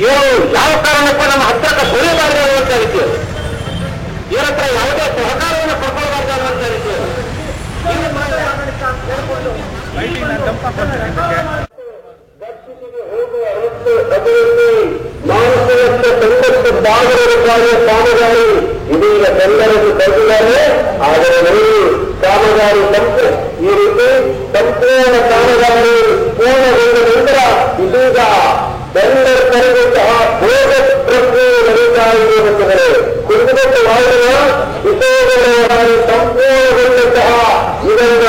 ಇವರು ಯಾವ ಕಾರಣಕ್ಕೂ ನಮ್ಮ ಹತ್ತಿರಕ್ಕೆ ಸುರಿಯಬಾರದು ಅನ್ನುವಂಥ ರೀತಿ, ಇವರ ಹತ್ರ ಯಾವುದೇ ಸಹಕಾರವನ್ನು ಪಡ್ಕೊಳ್ಬಾರ್ದು ಅನ್ನುವಂಥ ರೀತಿ ಮಾನಸಿಕ ಸಂಕಷ್ಟ ಸಾಗರ ಕಾಮಗಾರಿ ಇದೀಗ ಎಲ್ಲರಿಗೂ ಕರೆದಿದ್ದಾರೆ. ಆದರೆ ನೋಡಿ ಕಾಮಗಾರಿ ಈ ರೀತಿ ಸಂಪೂರ್ಣ ಕಾಮಗಾರಿ ಪೂರ್ಣಗೊಂಡ ನಂತರ ಇದೀಗ ಟೆಂಡರ್ ಕರೆದಂತಹ ಬೋಗಸ್ ಪ್ರಕ್ರಿಯೆ ನಡೀತಾ ಇದೆ ಎಂದರೆ ಕುರಿತು ಮಾಡಿದ ವಿಷಯಗಳ ಸಂಪೂರ್ಣಗೊಂಡಂತಹ ಇದನ್ನ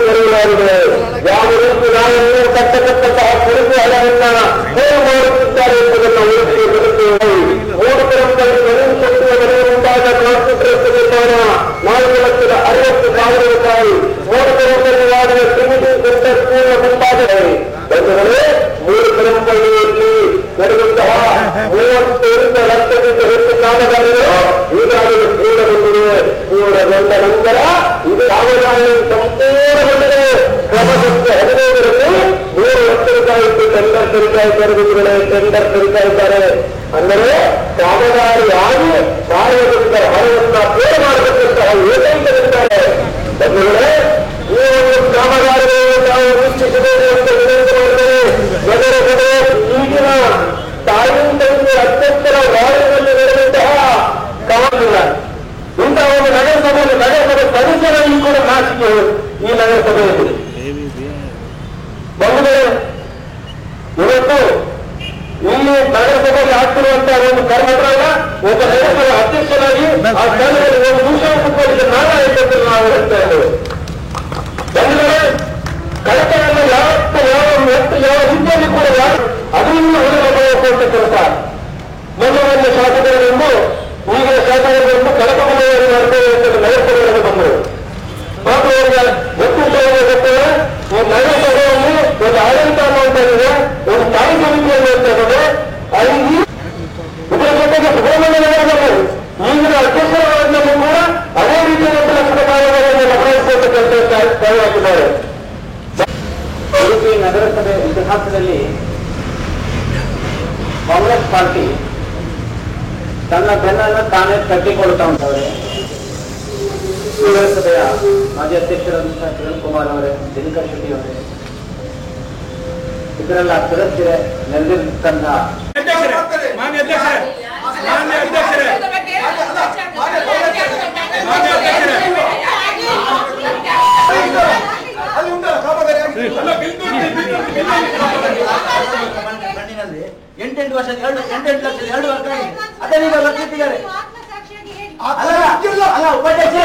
ಕರೆಯಲಾಗಿದೆ. ಯಾವ ರೀತಿ ನಾವು ಕಟ್ಟತಕ್ಕಂತಹ ಕುರಿತು ಹಣವನ್ನ ಹೇಗೆ ಮಾಡುತ್ತಿದ್ದಾರೆ ಎಂಬುದನ್ನು ಉಳಿಸಿಕೊಳ್ಳುತ್ತೇವೆ. 3 ಕ್ರಮದಲ್ಲಿ ಗಣೇಶಕ್ತಿಯ ಮನೆ ಮುಂದಾದ ಕಾನ್ಸಂಟ್ರೇಷನ್ ಕಾರಣ 4,60,000 ರೂಪಾಯಿ 3 ಕ್ರಮದಲ್ಲಿ ಮಾಡಿದ ಕ್ರಿಮಿನಲ್ ಸೆಂಟರ್ ಪೂರ್ಣ ಮುಂದಾದರೆ ಬಂಧುಗಳೇ 3 ಕ್ರಮಪಳ್ಳಿಯಲ್ಲಿ ನಡೆದಂತಹ 32 ಲಕ್ಷಕ್ಕಿಂತ ಹೆಚ್ಚು ಕಾಮಗಾರಿಗಳು ಈಗಾಗಲೇ ಪೂರ್ಣಗೊಂಡಿವೆ. ಪೂರ್ಣಗೊಂಡ ನಂತರ ಇದು ಕಾಮಗಾರಿ ಸಂಪೂರ್ಣಗೊಂಡಿದೆ. ಕ್ರಮಕ್ಕೆ 15ರಲ್ಲಿ 3 ಲಕ್ಷ ರೂಪಾಯಿ ಟೆಂಡರ್ ಕರೀತಾ ಇದ್ದಾರೆ. ಟೆಂಡರ್ ಕರೀತಾ ಇದ್ದಾರೆ ಅಂದರೆ ಕಾಮಗಾರಿಯಾಗಿ ಸಾರ್ವಜನಿಕರ ಹಣವನ್ನು ಪೂರ್ಣ ಮಾಡಬೇಕಂತಹ ಏಕೈಕರಿದ್ದಾರೆ. ಬಂಧುಗಳೇ, ಈ ಒಂದು ಕಾಮಗಾರಿಗಳು ನಾವು ವೀಕ್ಷಿಸಬೇಕು ಅಂತ ವಿನಂತಿ ಮಾಡಿದರೆ ನಗರಸಭೆ ಈಗಿನ ತಾಲೂಕಿನಲ್ಲಿ ಅಧ್ಯಕ್ಷರ ವಾರ್ಡಿನಲ್ಲಿ ನಡೆದಂತಹ ಕಾಮಗಾರಿಲ್ಲ. ಇಂತಹ ಒಂದು ನಗರಸಭೆ ಸದಸ್ಯರಲ್ಲಿ ಕೂಡ ನಾಚಿಕೆ ಈ ನಗರಸಭೆಯಲ್ಲಿ. ಬಂಧುಗಳೇ, ಇವತ್ತು ಇಲ್ಲಿ ನಗರಸಭೆಯಲ್ಲಿ ಆಗ್ತಿರುವಂತಹ ಒಂದು ಕರ್ಮಗಳಲ್ಲ, ಒಬ್ಬ ನಗರಸಭೆ ಅಧ್ಯಕ್ಷರಾಗಿ ಆ ಸ್ಥಳದಲ್ಲಿ ಒಂದು ನಿಮಿಷ ಕೂತ್ಕೊಳ್ಳಿಕ್ಕೆ ನಾನಾ ಇದ್ದದ್ದು ನಾವು ಹೇಳ್ತಾ ಇದ್ದೇವೆ. ಬಂಧುಗಳೇ, ಕಳಕಳನ್ನು ಯಾವ ರೀತಿಯಲ್ಲಿ ಕೂಡ ಅದನ್ನು ಹೊರಗೆ ಕೆಲಸ ಮೊದಲನೇ ಶಾಸಕರನ್ನು ಈಗಿನ ಶಾಸಕರನ್ನು ಕಳಕಮನೆಯನ್ನು ಮಾಡ್ತೇವೆ ಅಂತ ನಗರಸಭೆಯಲ್ಲಿ ಬಂದರು. ಹಾಗೂ ಅವರಿಗೆ ಒತ್ತುಕೊಳ್ಳುವ ಗೊತ್ತೇವೆ. ಈ ನಗರಸಭೆಯಲ್ಲಿ ಒಂದು ಆಡಳಿತ ಅನ್ನುವಂಥದ್ದಿದೆ, ಒಂದು ಸ್ಥಾಯಿ ಸಮಿತಿಯನ್ನು ಇರ್ತದೆ. ಇದರ ಜೊತೆಗೆ ಸುಬ್ರಹ್ಮಣ್ಯ ನಗರದಲ್ಲಿ ಈಗಿನ ಅಧ್ಯಕ್ಷರವರನ್ನು ಕೂಡ ಅದೇ ರೀತಿಯ ಲಕ್ಷದ ಕಾರ್ಯಗಳನ್ನು ಲಭಾಯಿಸುವಂತ ಕೆಲಸ ಹಾಕಿದ್ದಾರೆ. ಉಡುಪಿ ನಗರಸಭೆ ಇತಿಹಾಸದಲ್ಲಿ ಕಾಂಗ್ರೆಸ್ ಪಾರ್ಟಿ ತನ್ನ ಬೆನ್ನನ್ನು ತಾನೇ ಕಟ್ಟಿಕೊಳ್ತಾ ಉಂಟವರೆ. ನಗರಸಭೆಯ ಮಾಜಿ ಅಧ್ಯಕ್ಷರಾದಂತಹ ಕಿರಣ್ ಕುಮಾರ್ ಅವರೇ, ದಿನಕರ್ ಶೆಟ್ಟಿ ಅವರೇ, ಇದರೆಲ್ಲ ಸದಸ್ಯರೇ, ನೆರೆದಿರ್ತಂತಹ ಮಣ್ಣಿನಲ್ಲಿ 8 ವರ್ಷದ 8 ಲಕ್ಷದ 2 ವರ್ಷ ಅದನ್ನೀಗ ಬರ್ತಿದ್ದಾರೆ. ಅಲ್ಲ ಉಪಾಧ್ಯಕ್ಷ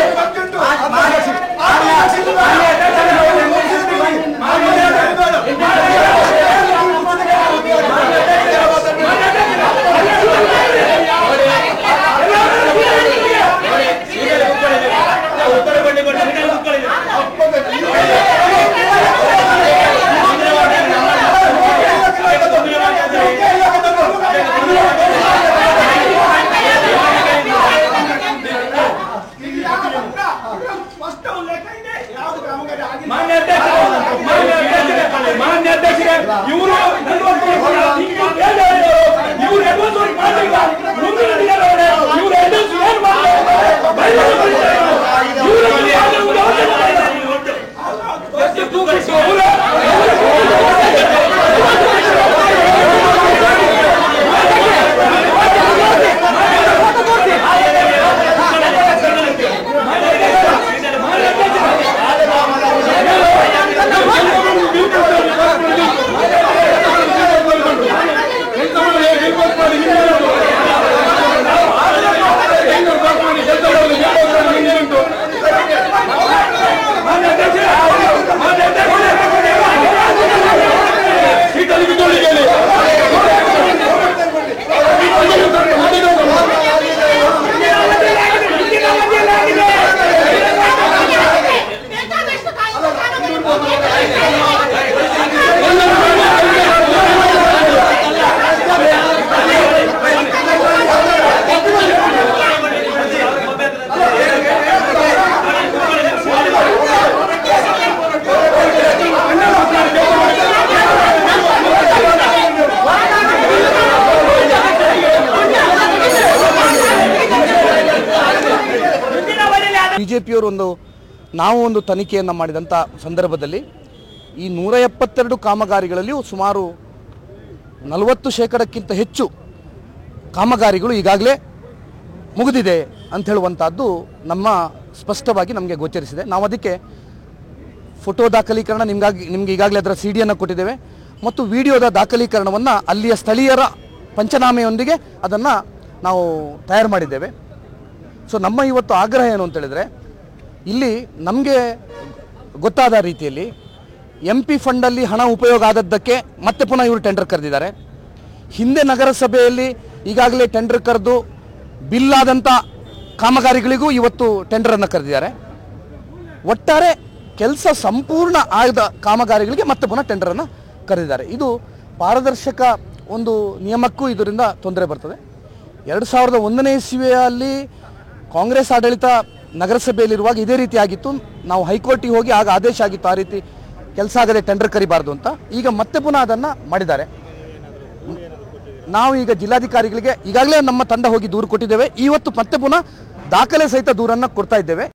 BJPಯವರು ನಾವು ಒಂದು ತನಿಖೆಯನ್ನು ಮಾಡಿದಂಥ ಸಂದರ್ಭದಲ್ಲಿ ಈ 172 ಕಾಮಗಾರಿಗಳಲ್ಲಿಯೂ ಸುಮಾರು 40% ಹೆಚ್ಚು ಕಾಮಗಾರಿಗಳು ಈಗಾಗಲೇ ಮುಗಿದಿದೆ ಅಂತ ಹೇಳುವಂಥದ್ದು ನಮ್ಮ ಸ್ಪಷ್ಟವಾಗಿ ನಮಗೆ ಗೋಚರಿಸಿದೆ. ನಾವು ಅದಕ್ಕೆ ಫೋಟೋ ದಾಖಲೀಕರಣ ನಿಮಗೆ ಈಗಾಗಲೇ ಅದರ CD-ಯನ್ನು ಕೊಟ್ಟಿದ್ದೇವೆ ಮತ್ತು ವಿಡಿಯೋದ ದಾಖಲೀಕರಣವನ್ನು ಅಲ್ಲಿಯ ಸ್ಥಳೀಯರ ಪಂಚನಾಮೆಯೊಂದಿಗೆ ಅದನ್ನು ನಾವು ತಯಾರು ಮಾಡಿದ್ದೇವೆ. ಸೊ ನಮ್ಮ ಇವತ್ತು ಆಗ್ರಹ ಏನು ಅಂತ ಹೇಳಿದರೆ, ಇಲ್ಲಿ ನಮಗೆ ಗೊತ್ತಾದ ರೀತಿಯಲ್ಲಿ MP ಫಂಡಲ್ಲಿ ಹಣ ಉಪಯೋಗ ಆದದ್ದಕ್ಕೆ ಮತ್ತೆ ಪುನಃ ಇವರು ಟೆಂಡರ್ ಕರೆದಿದ್ದಾರೆ. ಹಿಂದೆ ನಗರಸಭೆಯಲ್ಲಿ ಈಗಾಗಲೇ ಟೆಂಡರ್ ಕರೆದು ಬಿಲ್ ಆದಂಥ ಕಾಮಗಾರಿಗಳಿಗೂ ಇವತ್ತು ಟೆಂಡರನ್ನು ಕರೆದಿದ್ದಾರೆ. ಒಟ್ಟಾರೆ ಕೆಲಸ ಸಂಪೂರ್ಣ ಆದ ಕಾಮಗಾರಿಗಳಿಗೆ ಮತ್ತೆ ಪುನಃ ಟೆಂಡರನ್ನು ಕರೆದಿದ್ದಾರೆ. ಇದು ಪಾರದರ್ಶಕ ಒಂದು ನಿಯಮಕ್ಕೂ ಇದರಿಂದ ತೊಂದರೆ ಬರ್ತದೆ. 2001ನೇ ಇಸ್ವಿಯಲ್ಲಿ ಕಾಂಗ್ರೆಸ್ ಆಡಳಿತ ನಗರಸಭೆಯಲ್ಲಿರುವಾಗ ಇದೇ ರೀತಿ ಆಗಿತ್ತು. ನಾವು ಹೈಕೋರ್ಟಿಗೆ ಹೋಗಿ ಆಗ ಆದೇಶ ಆಗಿತ್ತು ಆ ರೀತಿ ಕೆಲಸ ಆಗದೆ ಟೆಂಡರ್ ಕರಿಬಾರ್ದು ಅಂತ. ಈಗ ಮತ್ತೆ ಪುನಃ ಅದನ್ನು ಮಾಡಿದ್ದಾರೆ. ನಾವು ಈಗ ಜಿಲ್ಲಾಧಿಕಾರಿಗಳಿಗೆ ಈಗಾಗಲೇ ನಮ್ಮ ತಂಡ ಹೋಗಿ ದೂರು ಕೊಟ್ಟಿದ್ದೇವೆ. ಇವತ್ತು ಮತ್ತೆ ಪುನಃ ದಾಖಲೆ ಸಹಿತ ದೂರನ್ನು ಕೊಡ್ತಾ ಇದ್ದೇವೆ.